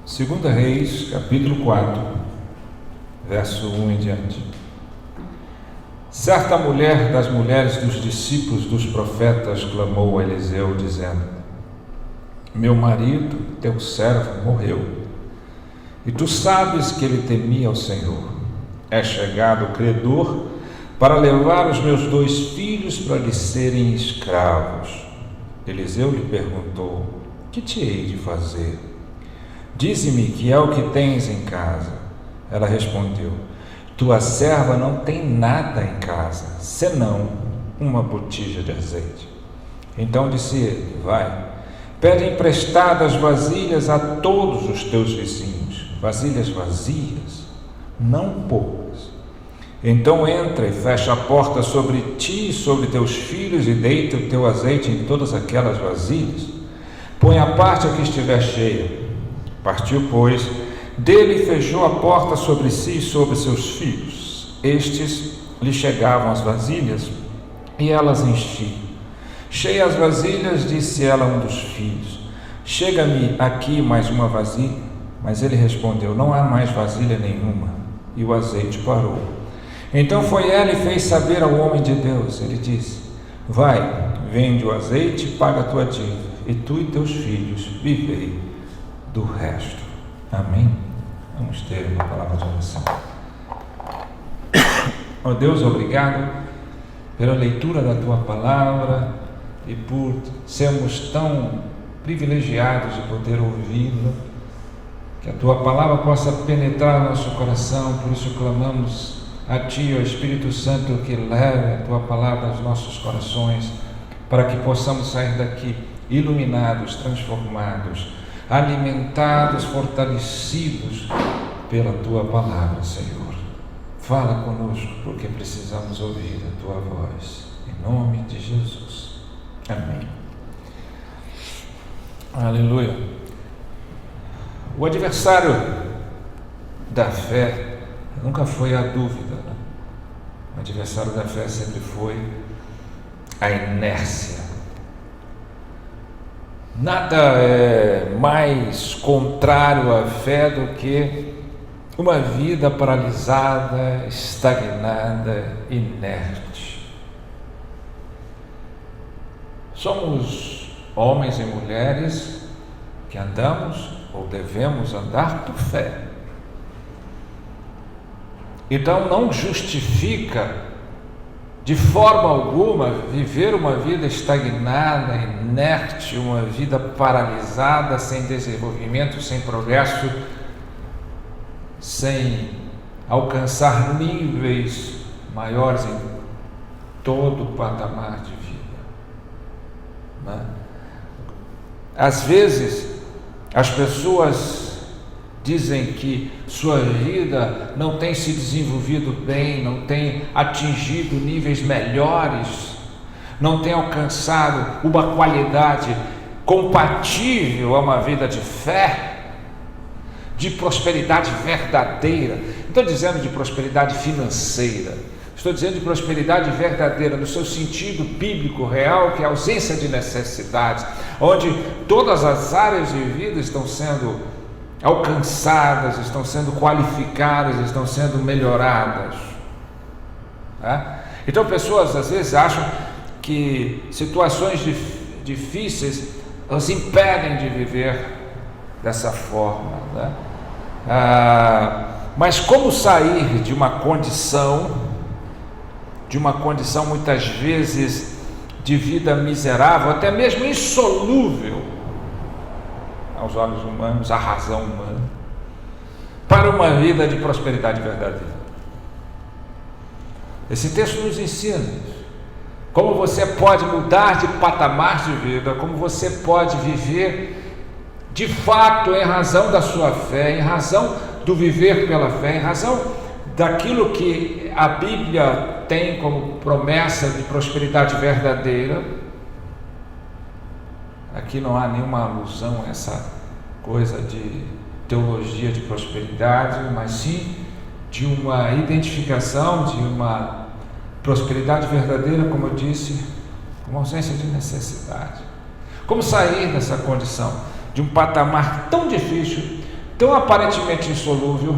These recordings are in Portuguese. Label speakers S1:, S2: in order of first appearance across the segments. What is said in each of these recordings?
S1: Segunda Reis, capítulo 4, verso 1 em diante. Certa mulher das mulheres dos discípulos dos profetas clamou a Eliseu, dizendo: Meu marido, teu servo, morreu, e tu sabes que ele temia o Senhor. É chegado o credor para levar os meus 2 filhos para lhe serem escravos. Eliseu lhe perguntou: Que te hei de fazer? Dize-me que é o que tens em casa. Ela respondeu: Tua serva não tem nada em casa, senão uma botija de azeite. Então disse ele: Vai, pede emprestadas vasilhas a todos os teus vizinhos, vasilhas vazias, não poucas. Então entra e fecha a porta sobre ti e sobre teus filhos e deita o teu azeite em todas aquelas vasilhas. Põe a parte a que estiver cheia. Partiu, pois, dele e fechou a porta sobre si e sobre seus filhos. Estes lhe chegavam as vasilhas e elas enchiam. Cheia as vasilhas, disse ela a um dos filhos: Chega-me aqui mais uma vasilha. Mas ele respondeu: Não há mais vasilha nenhuma. E o azeite parou. Então foi ela e fez saber ao homem de Deus. Ele disse: Vai, vende o azeite e paga a tua dívida, e tu e teus filhos vivei do resto. Amém? Vamos ter uma palavra de oração. Ó Deus, obrigado pela leitura da tua palavra e por sermos tão privilegiados de poder ouvi-la. Que a tua palavra possa penetrar no nosso coração. Por isso clamamos a ti, ó Espírito Santo, que leve a tua palavra aos nossos corações, para que possamos sair daqui iluminados, transformados, alimentados, fortalecidos pela tua palavra, Senhor. Fala conosco, porque precisamos ouvir a tua voz, em nome de Jesus. Amém. Aleluia. O adversário da fé nunca foi a dúvida, né? O adversário da fé sempre foi a inércia. Nada é mais contrário à fé do que uma vida paralisada, estagnada, inerte. Somos homens e mulheres que andamos ou devemos andar por fé. Então não justifica de forma alguma viver uma vida estagnada, inerte, uma vida paralisada, sem desenvolvimento, sem progresso, sem alcançar níveis maiores em todo o patamar de vida, né? Às vezes as pessoas dizem que sua vida não tem se desenvolvido bem, não tem atingido níveis melhores, não tem alcançado uma qualidade compatível a uma vida de fé, de prosperidade verdadeira. Não estou dizendo de prosperidade financeira, estou dizendo de prosperidade verdadeira no seu sentido bíblico real, que é a ausência de necessidades, onde todas as áreas de vida estão sendo alcançadas, estão sendo qualificadas, estão sendo melhoradas, né? Então pessoas às vezes acham que situações difíceis os impedem de viver dessa forma, né? Mas como sair de uma condição muitas vezes de vida miserável, até mesmo insolúvel aos olhos humanos, à razão humana, para uma vida de prosperidade verdadeira? Esse texto nos ensina como você pode mudar de patamar de vida, como você pode viver de fato em razão da sua fé, em razão do viver pela fé, em razão daquilo que a Bíblia tem como promessa de prosperidade verdadeira. Aqui não há nenhuma alusão a essa coisa de teologia de prosperidade, mas sim de uma identificação de uma prosperidade verdadeira, como eu disse, uma ausência de necessidade. Como sair dessa condição, de um patamar tão difícil, tão aparentemente insolúvel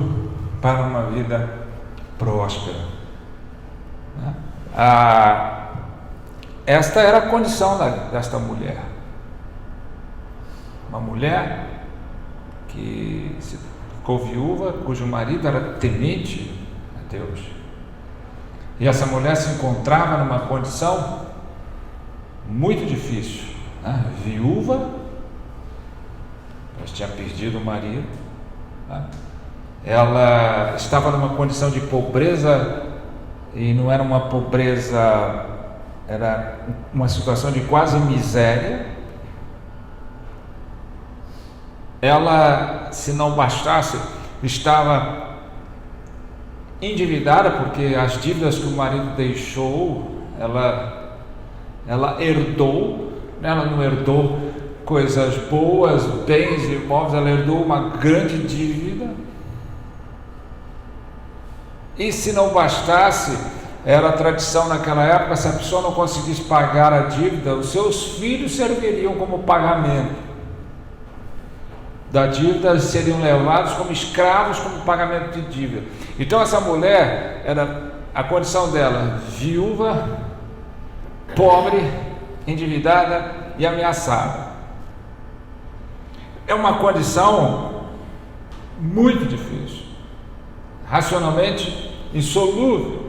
S1: para uma vida próspera. Esta era a condição desta mulher. Uma mulher que ficou viúva, cujo marido era temente a Deus. E essa mulher se encontrava numa condição muito difícil, viúva, ela tinha perdido o marido, ela estava numa condição de pobreza, e não era uma pobreza, era uma situação de quase miséria. Ela, se não bastasse, estava endividada, porque as dívidas que o marido deixou, ela herdou. Ela não herdou coisas boas, bens e imóveis, ela herdou uma grande dívida. E se não bastasse, era a tradição naquela época, se a pessoa não conseguisse pagar a dívida, os seus filhos serviriam como pagamento da dívida, seriam levados como escravos, como pagamento de dívida. Então essa mulher, era a condição dela, viúva, pobre, endividada e ameaçada. É uma condição muito difícil, racionalmente insolúvel.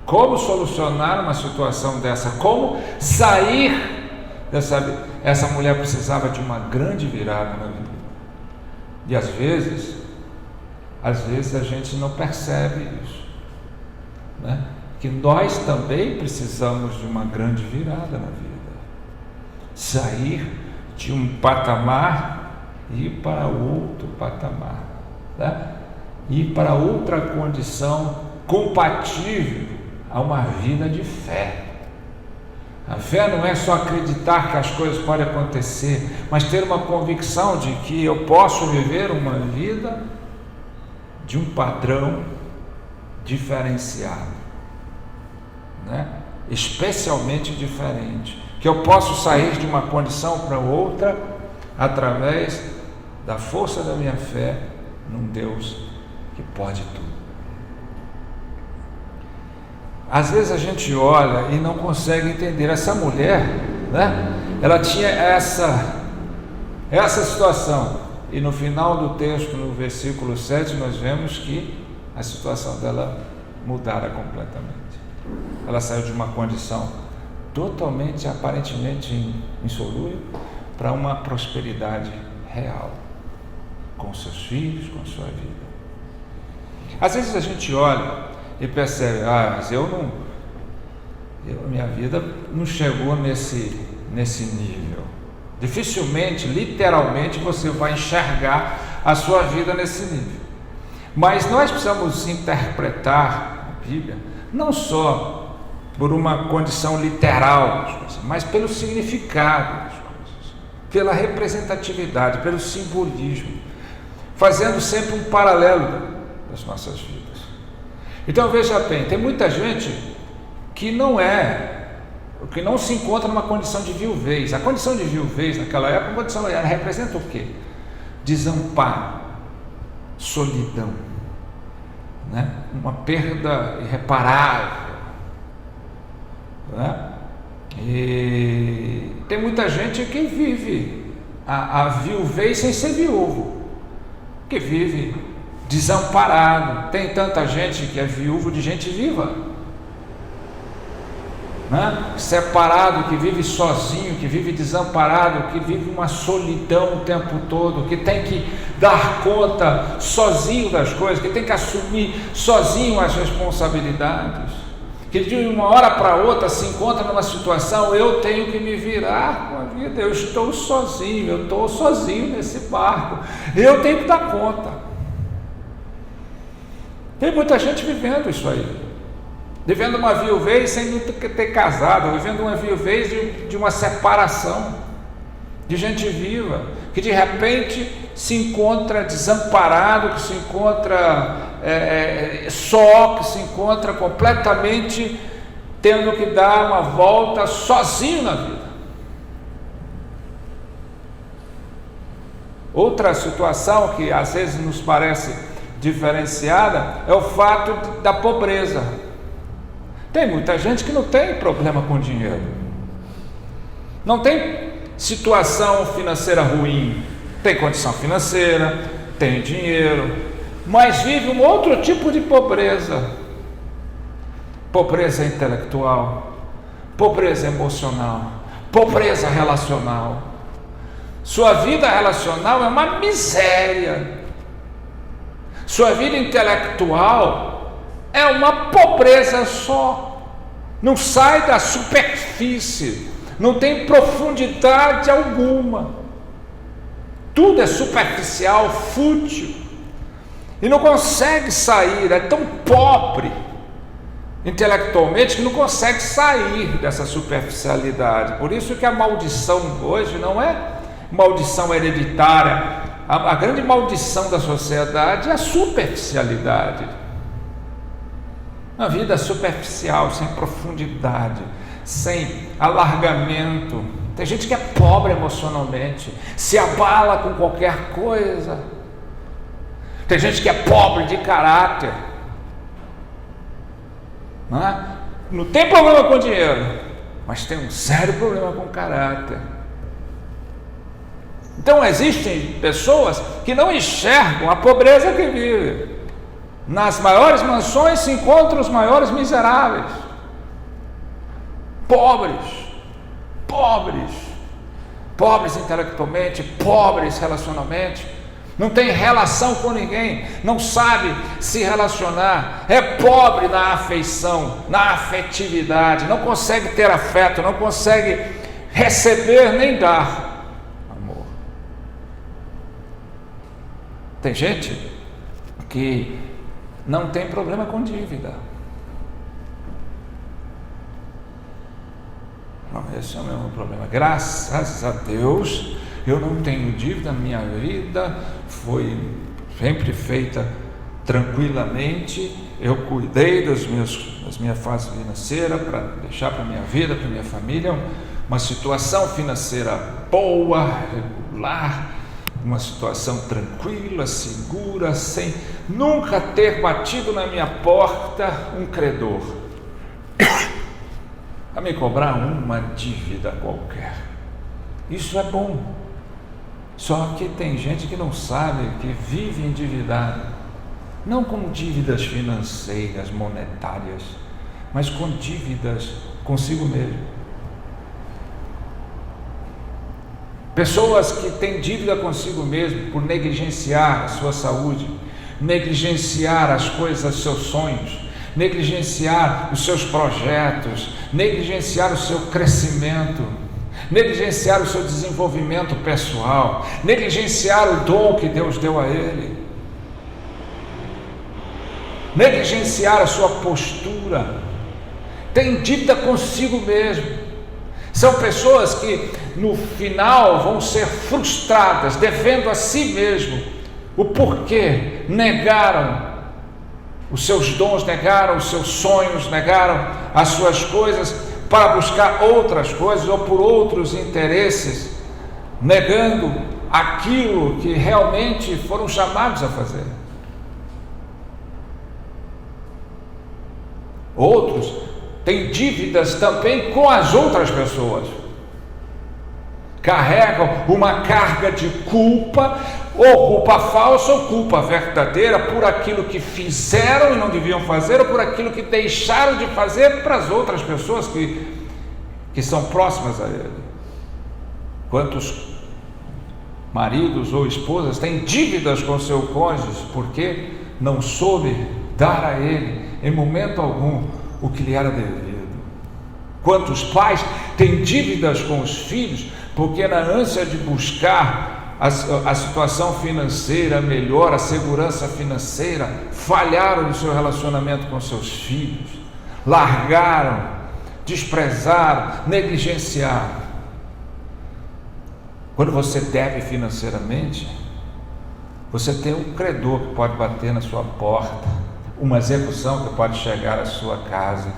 S1: Como solucionar uma situação dessa? Como sair dessa? Essa mulher precisava de uma grande virada na vida. E às vezes a gente não percebe isso, que nós também precisamos de uma grande virada na vida. Sair de um patamar e ir para outro patamar, ir para outra condição compatível a uma vida de fé. A fé não é só acreditar que as coisas podem acontecer, mas ter uma convicção de que eu posso viver uma vida de um padrão diferenciado, especialmente diferente, que eu posso sair de uma condição para outra através da força da minha fé num Deus que pode tudo. Às vezes a gente olha e não consegue entender. Essa mulher, ela tinha essa situação, e no final do texto, no versículo 7, nós vemos que a situação dela mudara completamente. Ela saiu de uma condição totalmente, aparentemente insolúvel, para uma prosperidade real, com seus filhos, com sua vida. Às vezes a gente olha e percebe, mas minha vida não chegou nesse nível. Dificilmente, literalmente, você vai enxergar a sua vida nesse nível. Mas nós precisamos interpretar a Bíblia não só por uma condição literal das coisas, mas pelo significado das coisas, pela representatividade, pelo simbolismo, fazendo sempre um paralelo das nossas vidas. Então veja bem, tem muita gente que não se encontra numa condição de viuvez. A condição de viuvez naquela época, ela representa o quê? Desamparo, solidão, uma perda irreparável. E tem muita gente que vive a viuvez sem ser viúvo, que vive desamparado. Tem tanta gente que é viúvo de gente viva, separado, que vive sozinho, que vive desamparado, que vive uma solidão o tempo todo, que tem que dar conta sozinho das coisas, que tem que assumir sozinho as responsabilidades, que de uma hora para outra se encontra numa situação, eu tenho que me virar com a vida, eu estou sozinho nesse barco, eu tenho que dar conta. Tem muita gente vivendo isso aí, vivendo uma viuvez sem nunca ter casado, vivendo uma viuvez de uma separação, de gente viva, que de repente se encontra desamparado, que se encontra só, que se encontra completamente tendo que dar uma volta sozinho na vida. Outra situação que às vezes nos parece diferenciada é o fato da pobreza. Tem muita gente que não tem problema com dinheiro, não tem situação financeira ruim, tem condição financeira, tem dinheiro, mas vive um outro tipo de pobreza. Pobreza intelectual, pobreza emocional, pobreza relacional. Sua vida relacional é uma miséria. Sua vida intelectual é uma pobreza só. Não sai da superfície, não tem profundidade alguma. Tudo é superficial, fútil. E não consegue sair, é tão pobre intelectualmente que não consegue sair dessa superficialidade. Por isso que a maldição hoje não é maldição hereditária. A grande maldição da sociedade é a superficialidade. Uma vida superficial, sem profundidade, sem alargamento. Tem gente que é pobre emocionalmente, se abala com qualquer coisa. Tem gente que é pobre de caráter. Não tem problema com dinheiro, mas tem um sério problema com caráter. Então existem pessoas que não enxergam a pobreza que vive. Nas maiores mansões se encontram os maiores miseráveis, pobres intelectualmente, pobres relacionalmente. Não tem relação com ninguém, não sabe se relacionar, é pobre na afeição, na afetividade, não consegue ter afeto, não consegue receber nem dar amor. Tem gente que não tem problema com dívida. Não, esse é o meu problema. Graças a Deus, eu não tenho dívida, minha vida foi sempre feita tranquilamente. Eu cuidei das minha fase financeira para deixar para minha vida, para minha família, uma situação financeira boa, regular, uma situação tranquila, segura, sem nunca ter batido na minha porta um credor a me cobrar uma dívida qualquer. Isso é bom. Só que tem gente que não sabe, que vive endividado, não com dívidas financeiras, monetárias, mas com dívidas consigo mesmo. Pessoas que têm dívida consigo mesmo por negligenciar a sua saúde, negligenciar as coisas, seus sonhos, negligenciar os seus projetos, negligenciar o seu crescimento, negligenciar o seu desenvolvimento pessoal, negligenciar o dom que Deus deu a ele, negligenciar a sua postura, tem dívida consigo mesmo. São pessoas que no final vão ser frustradas, devendo a si mesmo. O porquê negaram os seus dons, negaram os seus sonhos, negaram as suas coisas para buscar outras coisas ou por outros interesses, negando aquilo que realmente foram chamados a fazer. Outros têm dívidas também com as outras pessoas, carregam uma carga de culpa, ou culpa falsa ou culpa verdadeira, por aquilo que fizeram e não deviam fazer, ou por aquilo que deixaram de fazer para as outras pessoas que são próximas a ele. Quantos maridos ou esposas têm dívidas com seu cônjuge porque não soube dar a ele em momento algum o que lhe era devido? Quantos pais têm dívidas com os filhos porque na ânsia de buscar a situação financeira melhor, a segurança financeira, falharam no seu relacionamento com seus filhos, largaram, desprezaram, negligenciaram. Quando você deve financeiramente, você tem um credor que pode bater na sua porta, uma execução que pode chegar à sua casa.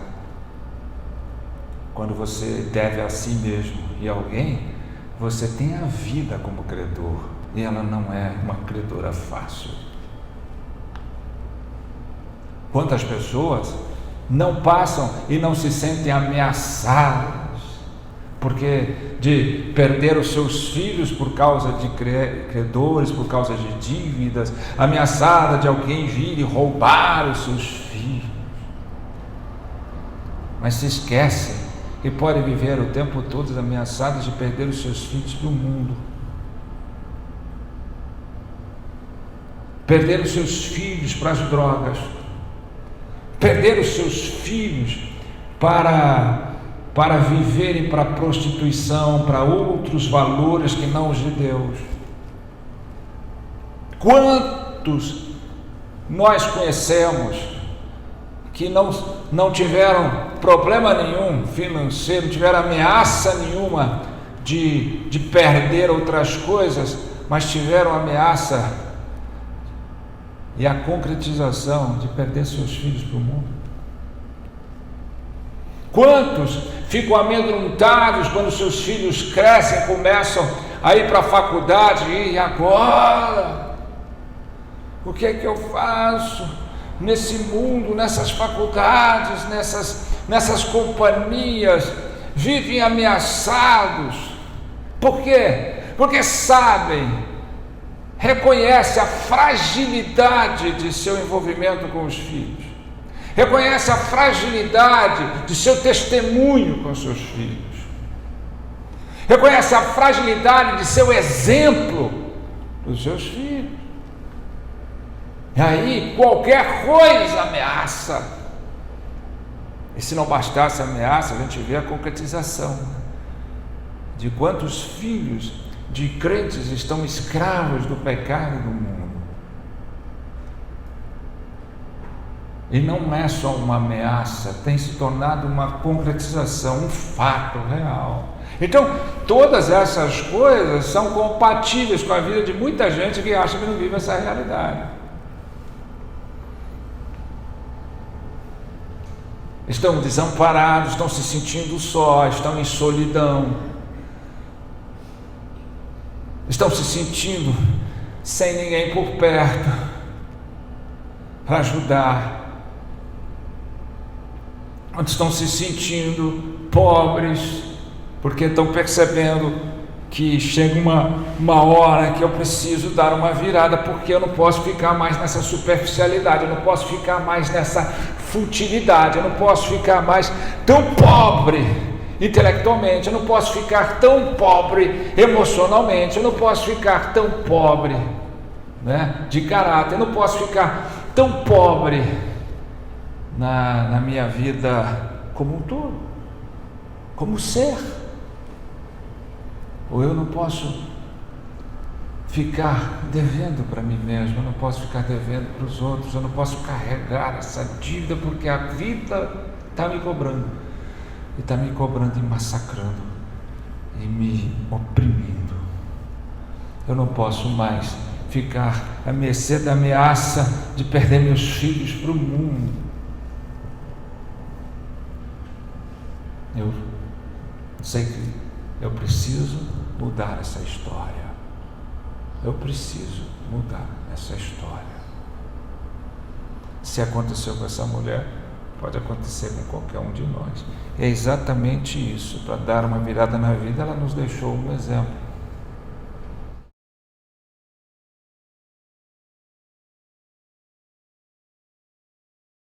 S1: Quando você deve a si mesmo e a alguém, você tem a vida como credor. e ela não é uma criatura fácil. Quantas pessoas não passam e não se sentem ameaçadas porque de perder os seus filhos por causa de credores, por causa de dívidas, ameaçada de alguém vir e roubar os seus filhos, mas se esquecem que podem viver o tempo todo ameaçadas de perder os seus filhos para o mundo, perder os seus filhos para as drogas, perder os seus filhos para viverem para a prostituição, para outros valores que não os de Deus. Quantos nós conhecemos que não tiveram problema nenhum financeiro, não tiveram ameaça nenhuma de perder outras coisas, mas tiveram ameaça e a concretização de perder seus filhos para o mundo? Quantos ficam amedrontados quando seus filhos crescem, começam a ir para a faculdade, e agora? O que é que eu faço nesse mundo, nessas faculdades, nessas companhias? Vivem ameaçados. Por quê? Porque reconhecem a fragilidade de seu envolvimento com os filhos. Reconhece a fragilidade de seu testemunho com seus filhos. Reconhece a fragilidade de seu exemplo dos seus filhos. E aí qualquer coisa ameaça. E se não bastasse a ameaça, a gente vê a concretização de quantos filhos de crentes estão escravos do pecado do mundo. E não é só uma ameaça, tem se tornado uma concretização, um fato real. Então, todas essas coisas são compatíveis com a vida de muita gente que acha que não vive essa realidade. Estão desamparados, estão se sentindo só, estão em solidão, estão se sentindo sem ninguém por perto para ajudar. Estão se sentindo pobres, porque estão percebendo que chega uma hora que eu preciso dar uma virada, porque eu não posso ficar mais nessa superficialidade, eu não posso ficar mais nessa futilidade, eu não posso ficar mais tão pobre intelectualmente, eu não posso ficar tão pobre emocionalmente, eu não posso ficar tão pobre, né, de caráter, eu não posso ficar tão pobre na minha vida como um todo, como ser. Ou eu não posso ficar devendo para mim mesmo, eu não posso ficar devendo para os outros, eu não posso carregar essa dívida, porque a vida está me cobrando, e está me cobrando e massacrando, e me oprimindo. Eu não posso mais ficar à mercê da ameaça de perder meus filhos para o mundo. Eu sei que eu preciso mudar essa história. Eu preciso mudar essa história. Se aconteceu com essa mulher, pode acontecer com qualquer um de nós. É exatamente isso. Para dar uma virada na vida, ela nos deixou um exemplo.